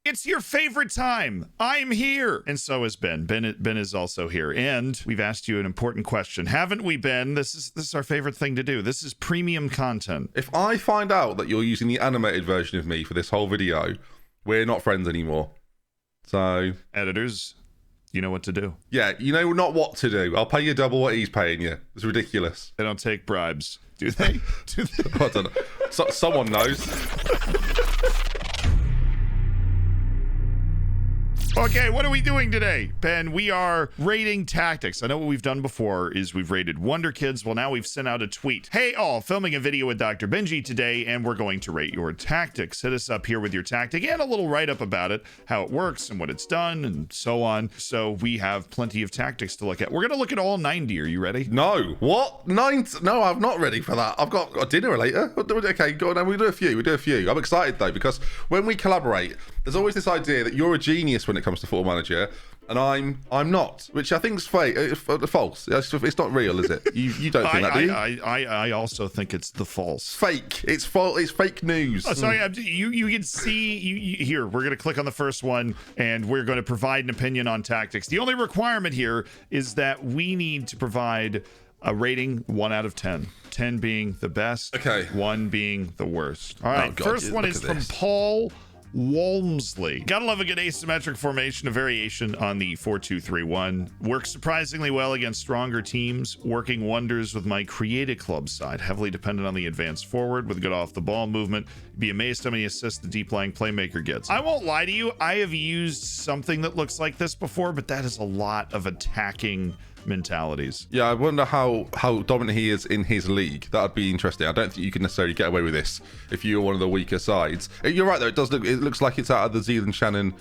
It's your favorite time. I'm here. And so is Ben. Ben is also here. And we've asked you an important question. Haven't we, Ben? This is our favorite thing to do. This is premium content. If I find out that you're using the animated version of me for this whole video, we're not friends anymore. So... Editors, you know what to do. Yeah, you know not what to do. I'll pay you double what he's paying you. It's ridiculous. They don't take bribes, do they? I don't know. Someone knows. Okay, what are we doing today, Ben? We are rating tactics. I know what we've done before is we've rated Wonder Kids. Well, now we've sent out a tweet. Hey, all, filming a video with DoctorBenjy today, and we're going to rate your tactics. Hit us up here with your tactic and a little write-up about it, how it works and what it's done, and so on. So we have plenty of tactics to look at. We're going to look at all 90. Are you ready? No. What? 90? No, I'm not ready for that. I've got a dinner later. Okay, go on. We'll do a few. I'm excited, though, because when we collaborate, there's always this idea that you're a genius when it comes to Football Manager, and I'm not, which I think is fake, false. It's not real, is it? You don't think that, do you? I also think it's the false. Fake. It's false. It's fake news. Oh, sorry, you can see here. We're going to click on the first one, and we're going to provide an opinion on tactics. The only requirement here is that we need to provide a rating 1 out of 10. 10 being the best. Okay. 1 being the worst. All right. God, first one is from Paul Walmsley. Gotta love a good asymmetric formation, a variation on the 4-2-3-1. Works surprisingly well against stronger teams, working wonders with my created club side. Heavily dependent on the advanced forward with good off the ball movement. Be amazed how many assists the deep lying playmaker gets. I won't lie to you, I have used something that looks like this before, but that is a lot of attacking mentalities. Yeah, I wonder how dominant he is in his league. That'd be interesting. I don't think you can necessarily get away with this if you're one of the weaker sides. You're right though, it looks like it's out of the Zealand Shannon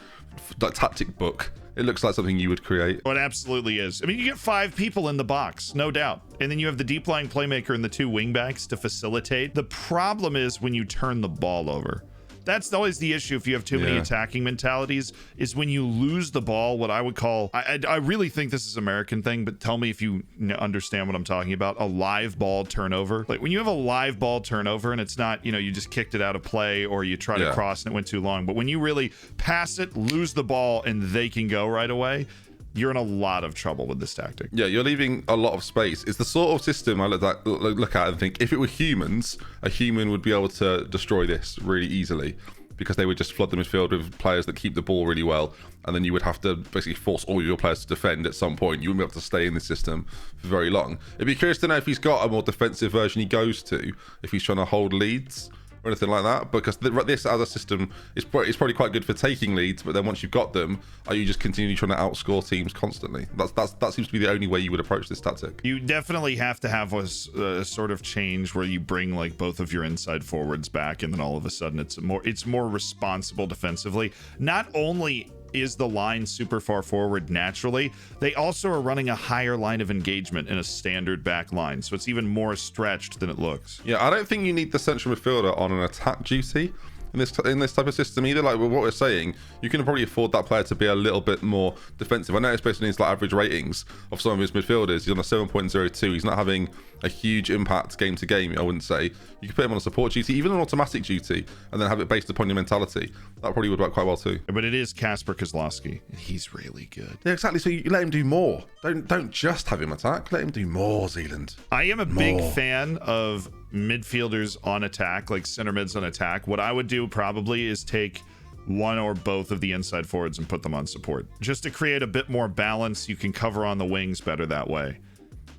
tactic book. It looks like something you would create. Oh, it absolutely is. I mean, you get 5 people in the box, no doubt. And then you have the deep lying playmaker and the 2 wingbacks to facilitate. The problem is when you turn the ball over. That's always the issue if you have too many attacking mentalities, is when you lose the ball, what I would call, I really think this is an American thing, but tell me if you understand what I'm talking about, a live ball turnover. Like when you have a live ball turnover and it's not, you just kicked it out of play or you try to cross and it went too long, but when you really pass it, lose the ball, and they can go right away, you're in a lot of trouble with this tactic. Yeah, you're leaving a lot of space. It's the sort of system I look at and think, if it were humans, a human would be able to destroy this really easily, because they would just flood the midfield with players that keep the ball really well, and then you would have to basically force all your players to defend at some point. You wouldn't be able to stay in the system for very long. It'd be curious to know if he's got a more defensive version he goes to, if he's trying to hold leads or anything like that, because this as a system is probably quite good for taking leads, but then once you've got them, are you just continually trying to outscore teams constantly? That seems to be the only way you would approach this tactic. You definitely have to have a sort of change where you bring like both of your inside forwards back, and then all of a sudden it's more responsible defensively. Not only is the line super far forward naturally, they also are running a higher line of engagement in a standard back line, so it's even more stretched than it looks. Yeah, I don't think you need the central midfielder on an attack duty in this type of system either. Like with what we're saying, you can probably afford that player to be a little bit more defensive. I know it's based on his average ratings of some of his midfielders. He's on a 7.02. He's not having a huge impact game to game, I wouldn't say. You could put him on a support duty, even an automatic duty, and then have it based upon your mentality. That probably would work quite well too. But it is Kasper Kozlowski, and he's really good. Yeah, exactly. So you let him do more. Don't just have him attack. Let him do more, Zealand. I am a big fan of midfielders on attack, like center mids on attack. What I would do probably is take one or both of the inside forwards and put them on support, just to create a bit more balance. You can cover on the wings better that way.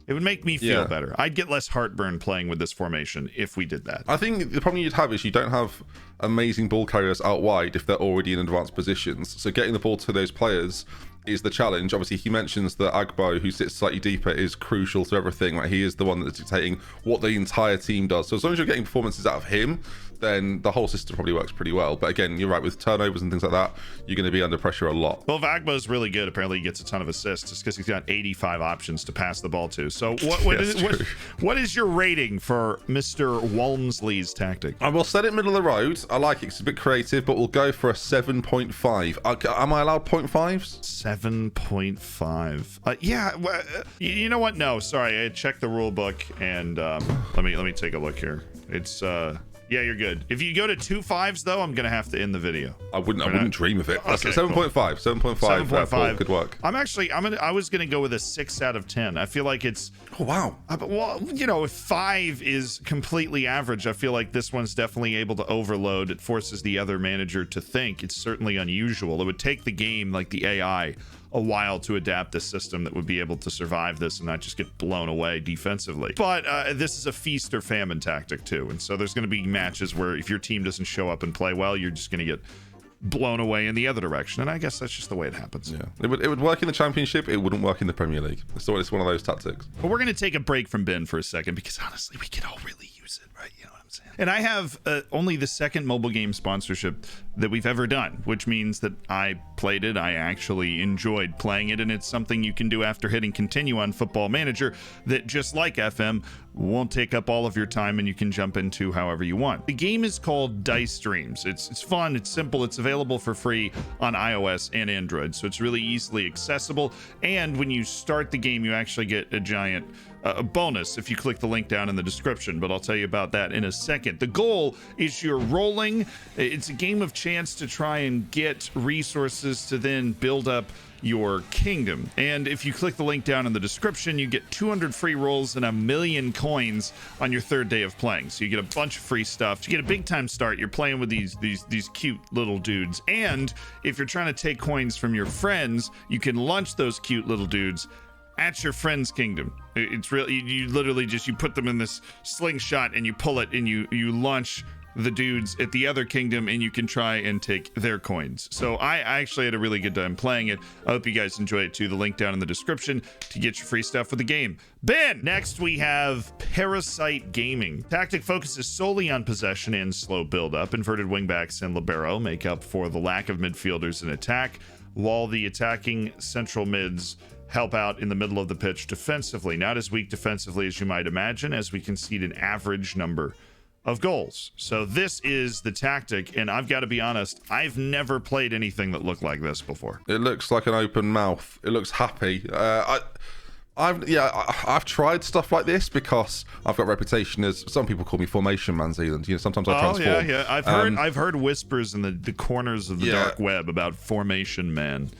It would make me feel better. I'd get less heartburn playing with this formation if we did that. I think the problem you'd have is you don't have amazing ball carriers out wide if they're already in advanced positions. So getting the ball to those players is the challenge. Obviously, he mentions that Agbo, who sits slightly deeper, is crucial to everything. Like, he is the one that's dictating what the entire team does. So as long as you're getting performances out of him, then the whole system probably works pretty well. But again, you're right, with turnovers and things like that, you're going to be under pressure a lot. Well, Agbo's really good. Apparently, he gets a ton of assists just because he's got 85 options to pass the ball to. So what is your rating for Mr. Walmsley's tactic? I will set it middle of the road. I like it. It's a bit creative, but we'll go for a 7.5. Am I allowed 0.5s? 7.5. Yeah. You know what? No, sorry. I checked the rule book, and let me take a look here. It's Yeah, you're good. If you go to 2.5s though, I'm gonna have to end the video. I wouldn't dream of it. Okay, 7.5. 7.5. 7.5 could work. I was gonna go with a 6 out of 10. I feel like it's Oh wow. well, you know, if 5 is completely average, I feel like this one's definitely able to overload. It forces the other manager to think. It's certainly unusual. It would take the game, like the AI, a while to adapt a system that would be able to survive this and not just get blown away defensively. But this is a feast or famine tactic too, and so there's going to be matches where if your team doesn't show up and play well, you're just going to get blown away in the other direction, and I guess that's just the way it happens. Yeah, it would work in the Championship. It wouldn't work in the Premier League. So it's one of those tactics. But we're going to take a break from Ben for a second because honestly, we could all really use it, right? You know what I'm saying? And I have only the second mobile game sponsorship that we've ever done, which means that I played it. I actually enjoyed playing it, and it's something you can do after hitting continue on Football Manager that, just like FM, won't take up all of your time and you can jump into however you want. The game is called Dice Dreams. It's fun, it's simple, it's available for free on iOS and Android, so it's really easily accessible. And when you start the game, you actually get a giant bonus if you click the link down in the description, but I'll tell you about that in a second. The goal is you're rolling. It's a game of chance to try and get resources to then build up your kingdom. And if you click the link down in the description, you get 200 free rolls and 1,000,000 coins on your third day of playing. So you get a bunch of free stuff. To get a big time start, you're playing with these cute little dudes. And if you're trying to take coins from your friends, you can launch those cute little dudes at your friend's kingdom. It's really, you literally just, you put them in this slingshot and you pull it and you launch the dudes at the other kingdom and you can try and take their coins. So I actually had a really good time playing it. I hope you guys enjoy it too. The link down in the description to get your free stuff for the game. Ben! Next we have Parasite Gaming. Tactic focuses solely on possession and slow build-up. Inverted wingbacks and libero make up for the lack of midfielders in attack, while the attacking central mids help out in the middle of the pitch defensively. Not as weak defensively as you might imagine, as we concede an average number of goals. So this is the tactic, and I've got to be honest, I've never played anything that looked like this before. It looks like an open mouth. It looks happy. I've tried stuff like this because I've got a reputation as, some people call me Formation Man Zealand. You know, sometimes I transform. Yeah. I've heard whispers in the corners of the dark web about Formation Man.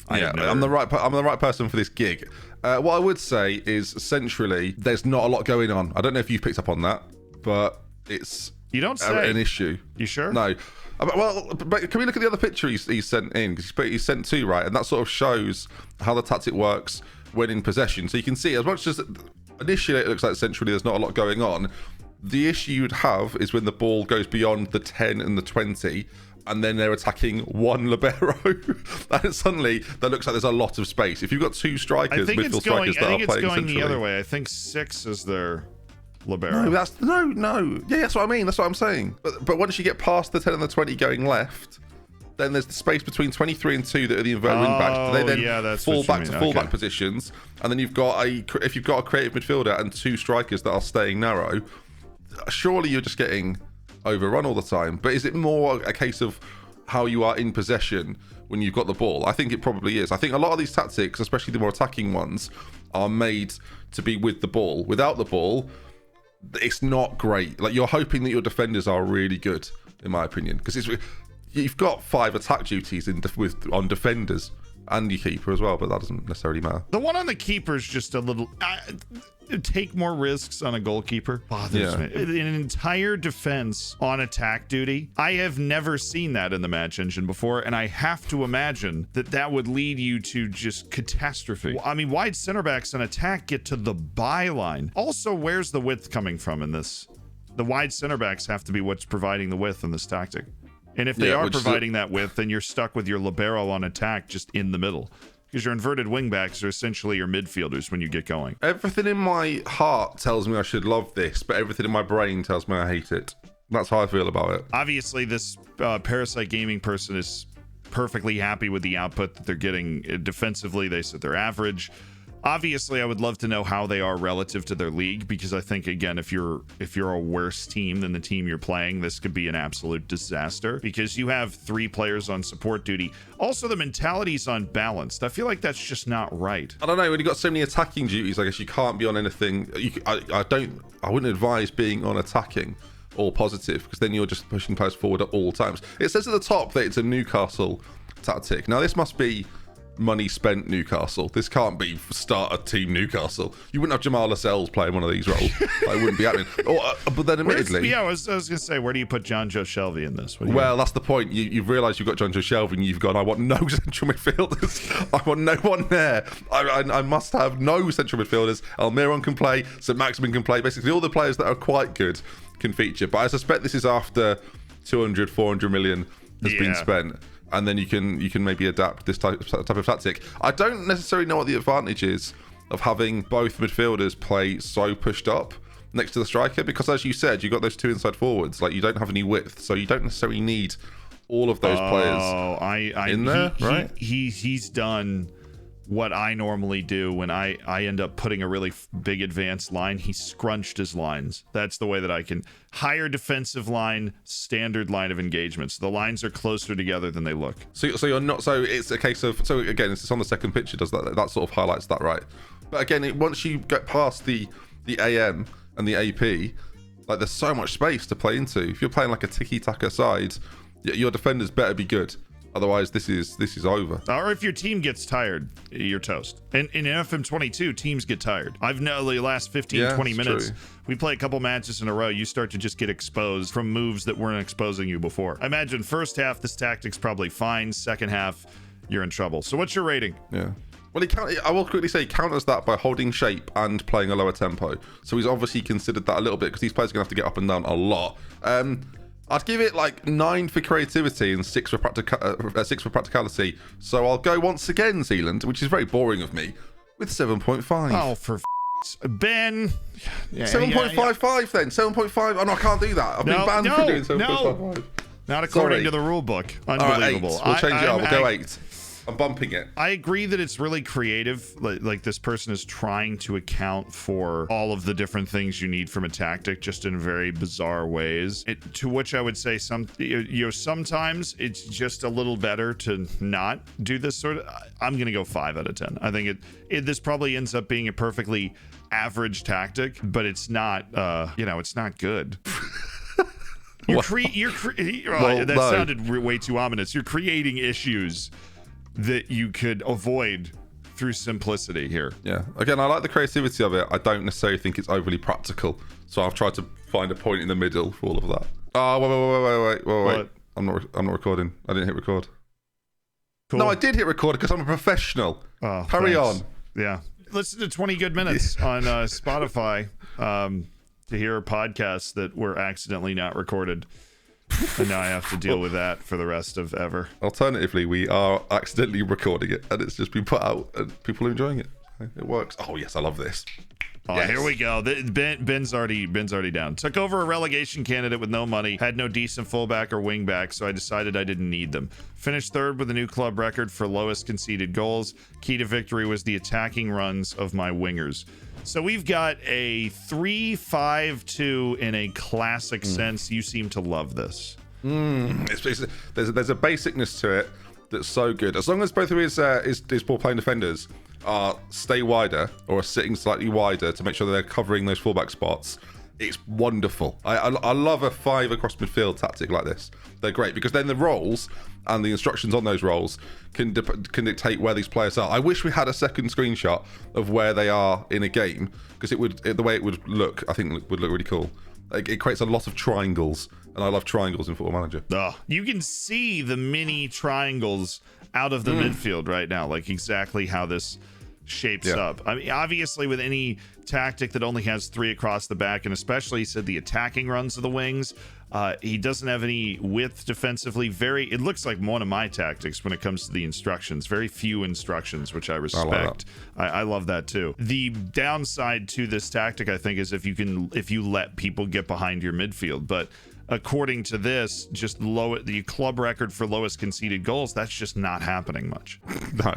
I'm the right person for this gig. What I would say is, centrally, there's not a lot going on. I don't know if you've picked up on that, but it's you don't say an issue. You sure? No. But can we look at the other picture he sent in? Because he sent 2, right? And that sort of shows how the tactic works when in possession. So you can see, as much as initially it looks like centrally there's not a lot going on, the issue you'd have is when the ball goes beyond the 10 and the 20, and then they're attacking one libero, and suddenly that looks like there's a lot of space. If you've got 2 strikers, midfield strikers that are playing centrally, going the other way. I think 6 is their libero. No. Yeah, that's what I mean. That's what I'm saying. But once you get past the 10 and the 20 going left, then there's the space between 23 and 2 that are the inverted wingbacks. They then fall back to fullback positions, and then if you've got a creative midfielder and 2 strikers that are staying narrow, surely you're just getting overrun all the time. But is it more a case of how you are in possession when you've got the ball? I think it probably is. I think a lot of these tactics, especially the more attacking ones, are made to be with the ball. Without the ball, it's not great. Like, you're hoping that your defenders are really good, in my opinion, because you've got 5 attack duties on defenders and your keeper as well, but that doesn't necessarily matter. The one on the keeper is just a little take more risks on a goalkeeper bothers me. An entire defense on attack duty, I have never seen that in the match engine before, and I have to imagine that would lead you to just catastrophe. I mean, wide center backs on attack get to the byline. Also, where's the width coming from in this? The wide center backs have to be what's providing the width in this tactic. And if they are providing that width, then you're stuck with your libero on attack just in the middle, because your inverted wingbacks are essentially your midfielders when you get going. Everything in my heart tells me I should love this, but everything in my brain tells me I hate it. That's how I feel about it. Obviously, this Parasite Gaming person is perfectly happy with the output that they're getting defensively. They said they're average. Obviously, I would love to know how they are relative to their league, because I think, again, if you're a worse team than the team you're playing, this could be an absolute disaster, because you have 3 players on support duty. Also, the mentality's unbalanced. I feel like that's just not right. I don't know. When you've got so many attacking duties, I guess you can't be on anything. I wouldn't advise being on attacking or positive, because then you're just pushing players forward at all times. It says at the top that it's a Newcastle tactic. Now, this must be money spent Newcastle. This can't be start a team Newcastle. You wouldn't have Jamal Lascelles playing one of these roles. That wouldn't be happening. But then admittedly... I was going to say, where do you put John Joe Shelby in this? Well, that's the point. You've realised you've got John Joe Shelby and you've gone, I want no central midfielders. I want no one there. I must have no central midfielders. Almiron can play. St. Maximin can play. Basically, all the players that are quite good can feature. But I suspect this is after 200, 400 million has been spent. And then you can maybe adapt this type of tactic. I don't necessarily know what the advantage is of having both midfielders play so pushed up next to the striker, because as you said, you've got those two inside forwards. Like, you don't have any width, so you don't necessarily need all of those players in there, right? He's done what I normally do when I end up putting a really big advanced line. He scrunched his lines. That's the way that I can. Higher defensive line, standard line of engagement. So the lines are closer together than they look. So you're not. So it's a case of. So again, it's on the second picture. Does that sort of highlights that, right? But again, once you get past the AM and the AP, like, there's so much space to play into. If you're playing like a tiki-taka side, your defenders better be good. Otherwise, this is over. Or if your team gets tired, you're toast. And in FM22, teams get tired. I've known the last 15, 20 minutes, true. we play a couple matches in a row, you start to just get exposed from moves that weren't exposing you before. I imagine first half, this tactic's probably fine. Second half, you're in trouble. So what's your rating? Yeah. Well, I will quickly say he counters that by holding shape and playing a lower tempo. So he's obviously considered that a little bit, because these players are going to have to get up and down a lot. I'd give it like 9 for creativity and 6 for practicality. So I'll go once again, Zealand, which is very boring of me, with 7.5. Oh, for Ben. 7.55 then. 7.5. Oh, no, I can't do that. I've been banned for doing 7.55. Not according to the rule book. Unbelievable. All right, 8. We'll change it up. We'll go 8. I'm bumping it. I agree that it's really creative. Like this person is trying to account for all of the different things you need from a tactic, just in very bizarre ways. To which I would say sometimes it's just a little better to not do this sort of. I'm gonna go 5 out of 10. I think this probably ends up being a perfectly average tactic, but it's not. It's not good. Sounded way too ominous. You're creating issues that you could avoid through simplicity here. Yeah. Again, I like the creativity of it. I don't necessarily think it's overly practical. So I've tried to find a point in the middle for all of that. Oh, wait. I'm not recording. I didn't hit record. Cool. No, I did hit record because I'm a professional. Oh, Carry on. Yeah. Listen to 20 good minutes on Spotify to hear a podcast that were accidentally not recorded. And now I have to deal with that for the rest of ever. Alternatively, we are accidentally recording it, and it's just been put out, and people are enjoying it. It works. Oh yes, I love this. Oh, yes. Here we go. Ben's already down. Took over a relegation candidate with no money. Had no decent fullback or wingback, so I decided I didn't need them. Finished third with a new club record for lowest conceded goals. Key to victory was the attacking runs of my wingers. So we've got a 3-5-2 in a classic sense. You seem to love this. There's a basicness to it that's so good. As long as both of his ball playing defenders stay wider or are sitting slightly wider to make sure that they're covering those fullback spots, it's wonderful. I love a 5 across midfield tactic like this. They're great because then the roles and the instructions on those roles can dictate where these players are. I wish we had a second screenshot of where they are in a game, because the way it would look, I think would look really cool. It creates a lot of triangles, and I love triangles in Football Manager. You can see the mini triangles out of the midfield right now, like exactly how this shapes up. I mean, obviously with any tactic that only has 3 across the back, and especially he said the attacking runs of the wings, he doesn't have any width defensively. It looks like one of my tactics when it comes to the instructions. Very few instructions, which I respect. I love that too. The downside to this tactic, I think, is if you let people get behind your midfield. But according to this, just the club record for lowest conceded goals, that's just not happening much. No,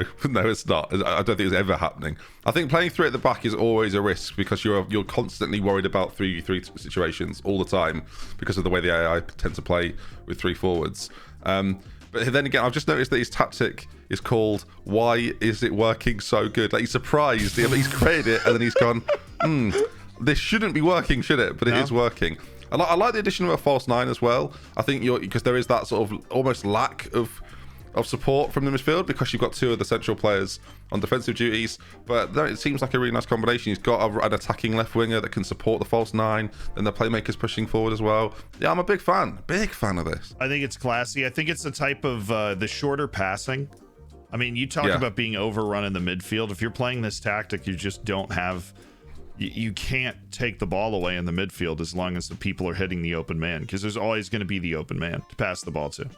it's not. I don't think it's ever happening. I think playing 3 at the back is always a risk, because you're constantly worried about 3v3 situations all the time because of the way the AI tend to play with 3 forwards. But then again, I've just noticed that his tactic is called "Why is it working so good?" Like, he's surprised. He's created it and then he's gone, this shouldn't be working, should it? But it is working. I like the addition of a false nine as well. I think because there is that sort of almost lack of support from the midfield because you've got two of the central players on defensive duties, but it seems like a really nice combination. He's got an attacking left winger that can support the false nine, and the playmakers pushing forward as well. Yeah, I'm a big fan of this. I think it's classy. I think it's the type of the shorter passing. I mean, you talk about being overrun in the midfield. If you're playing this tactic, you just don't have, you can't take the ball away in the midfield as long as the people are hitting the open man, because there's always going to be the open man to pass the ball to.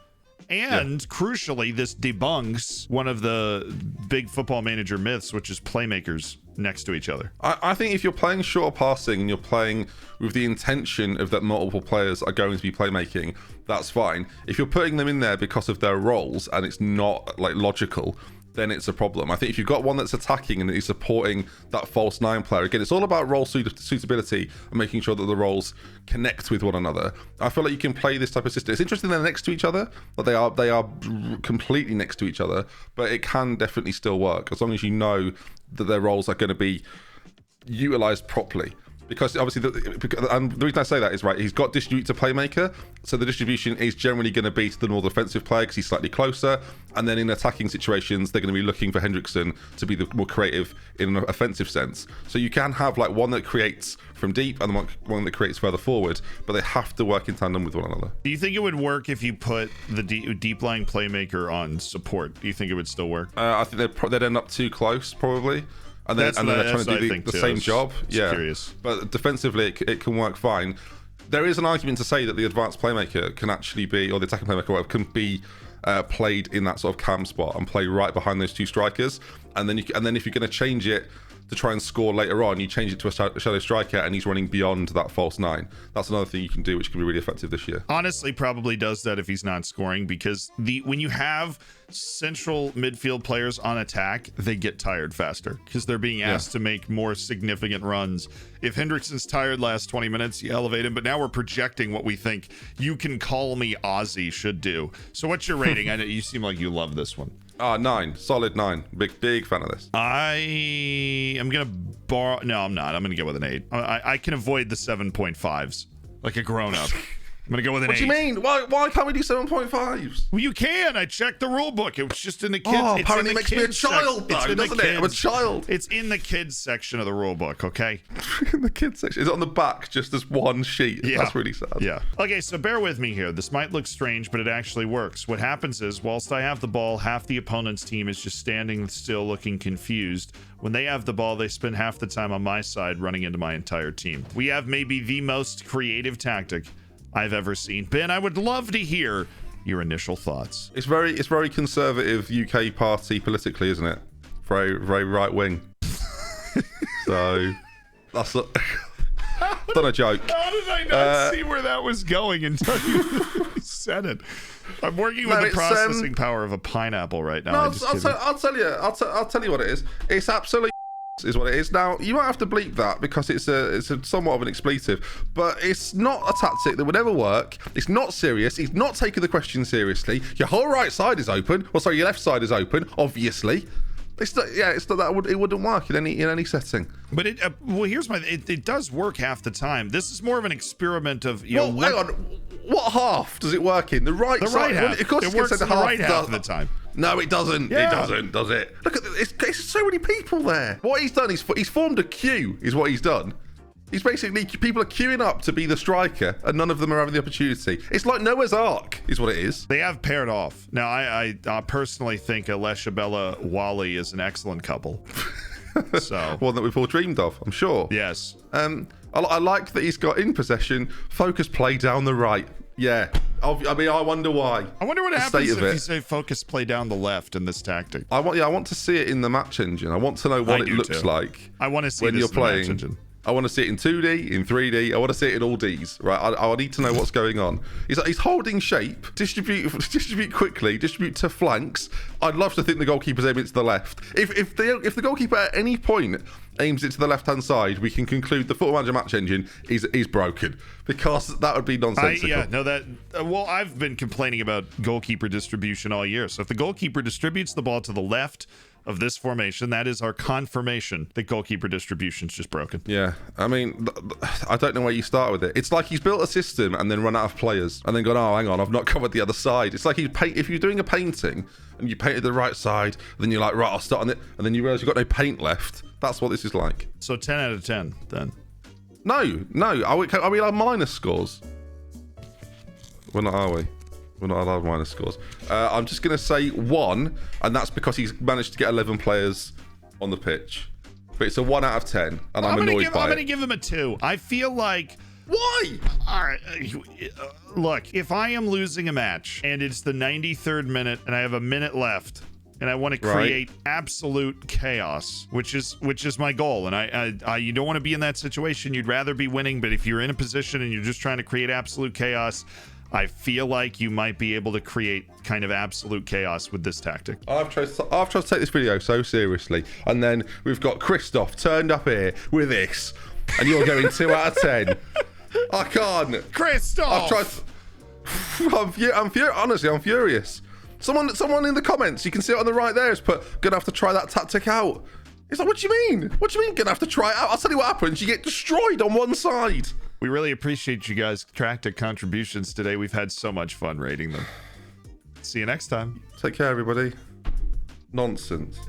And crucially, this debunks one of the big Football Manager myths, which is playmakers next to each other. I think if you're playing short passing and you're playing with the intention of that multiple players are going to be playmaking, that's fine. If you're putting them in there because of their roles and it's not like logical, then it's a problem. I think if you've got one that's attacking and is supporting that false nine player, again, it's all about role suitability and making sure that the roles connect with one another. I feel like you can play this type of system. It's interesting they're next to each other, but they are completely next to each other, but it can definitely still work as long as you know that their roles are going to be utilized properly. Because obviously, and the reason I say that is, right, he's got distribute to playmaker, so the distribution is generally going to be to the more defensive player because he's slightly closer, and then in attacking situations, they're going to be looking for Hendrickson to be the more creative in an offensive sense. So you can have like one that creates from deep and one that creates further forward, but they have to work in tandem with one another. Do you think it would work if you put the deep lying playmaker on support? Do you think it would still work? I think they'd end up too close, probably. And then they're trying to do the same job. Yeah, curious. But defensively, it can work fine. There is an argument to say that the advanced playmaker can actually be, or the attacking playmaker can be played in that sort of cam spot and play right behind those two strikers. And then if you're going to change it to try and score later on, you change it to a shadow striker and he's running beyond that false nine. That's another thing you can do, which can be really effective this year. Honestly, probably does that if he's not scoring, because when you have central midfield players on attack, they get tired faster because they're being asked to make more significant runs. If Hendrickson's tired last 20 minutes, you elevate him, but now we're projecting what we think You Can Call Me Ozzy should do. So what's your rating? I know you seem like you love this one. 9, solid 9. Big fan of this. I am gonna borrow. No, I'm not. I'm gonna go with an 8. I can avoid the 7.5s like a grown-up. I'm gonna go with an 8. What do you mean? Why can't we do 7.5s? Well, you can. I checked the rule book. It was just in the kids. Oh, apparently it makes me a child, though, doesn't it? I'm a child. It's in the kids section of the rule book, okay? In the kids section. Is it on the back just as one sheet? Yeah. That's really sad. Yeah. Okay, so bear with me here. This might look strange, but it actually works. What happens is, whilst I have the ball, half the opponent's team is just standing still looking confused. When they have the ball, they spend half the time on my side running into my entire team. We have maybe the most creative tactic I've ever seen. Ben, I would love to hear your initial thoughts. It's very conservative UK party politically, isn't it? Very right wing. So that's done a joke. How did I not see where that was going until you said it? I'm working with the processing power of a pineapple right now. No, I'll tell you what it is. It's absolutely is what it is. Now, you might have to bleep that because it's a somewhat of an expletive, but it's not a tactic that would ever work. It's not serious. It's not taking the question seriously. Your whole right side is open. Well, sorry, your left side is open, obviously. It's not that it wouldn't work in any setting. But here's it does work half the time. This is more of an experiment of hang on. What half does it work in? The right side. Right half. Well, of course, it works in the right half of the time. No, it doesn't. Yeah. It doesn't, does it? Look at it's so many people there. What he's done is he's formed a queue. Is what he's done. He's basically, people are queuing up to be the striker, and none of them are having the opportunity. It's like Noah's Ark, is what it is. They have paired off. Now, I personally think Alesha Wally is an excellent couple. So one that we've all dreamed of, I'm sure. Yes. I like that he's got in possession, focus play down the right. Yeah. I mean, I wonder why. I wonder what happens if you say focus play down the left in this tactic. I want to see it in the match engine. I want to know what it looks like. I want to see when this you're in the playing. match engine. I want to see it in 2D, in 3D. I want to see it in all Ds, right? I need to know what's going on. He's holding shape, distribute quickly, distribute to flanks. I'd love to think the goalkeeper's aiming to the left. If the goalkeeper at any point aims it to the left-hand side, we can conclude the Football Manager match engine is broken, because that would be nonsensical. Well, I've been complaining about goalkeeper distribution all year. So if the goalkeeper distributes the ball to the left, of this formation. That is our confirmation that goalkeeper distribution's just broken. Yeah, I mean, I don't know where you start with it. It's like he's built a system and then run out of players and then gone, oh, hang on, I've not covered the other side. It's like if you're doing a painting and you painted the right side, then you're like, right, I'll start on it, and then you realise you've got no paint left. That's what this is like. So 10 out of 10, then. No. Are we allowed minus scores? We're not, are we? We're not allowed minus scores. I'm just going to say 1, and that's because he's managed to get 11 players on the pitch. But it's a 1 out of 10, and I'm annoyed by it. I'm going to give him a 2. I feel like... Why? All right, look, if I am losing a match, and it's the 93rd minute, and I have a minute left... and I want to create absolute chaos, which is my goal. And I you don't want to be in that situation. You'd rather be winning, but if you're in a position and you're just trying to create absolute chaos, I feel like you might be able to create kind of absolute chaos with this tactic. I've tried to take this video so seriously, and then we've got Christoph turned up here with this, and you're going 2 out of 10. I can't. Christoph! I'm honestly, I'm furious. Someone in the comments, you can see it on the right there, has put, gonna have to try that tactic out. It's like, what do you mean? What do you mean gonna have to try it out? I'll tell you what happens. You get destroyed on one side. We really appreciate you guys' tactic contributions today. We've had so much fun rating them. See you next time. Take care, everybody. Nonsense.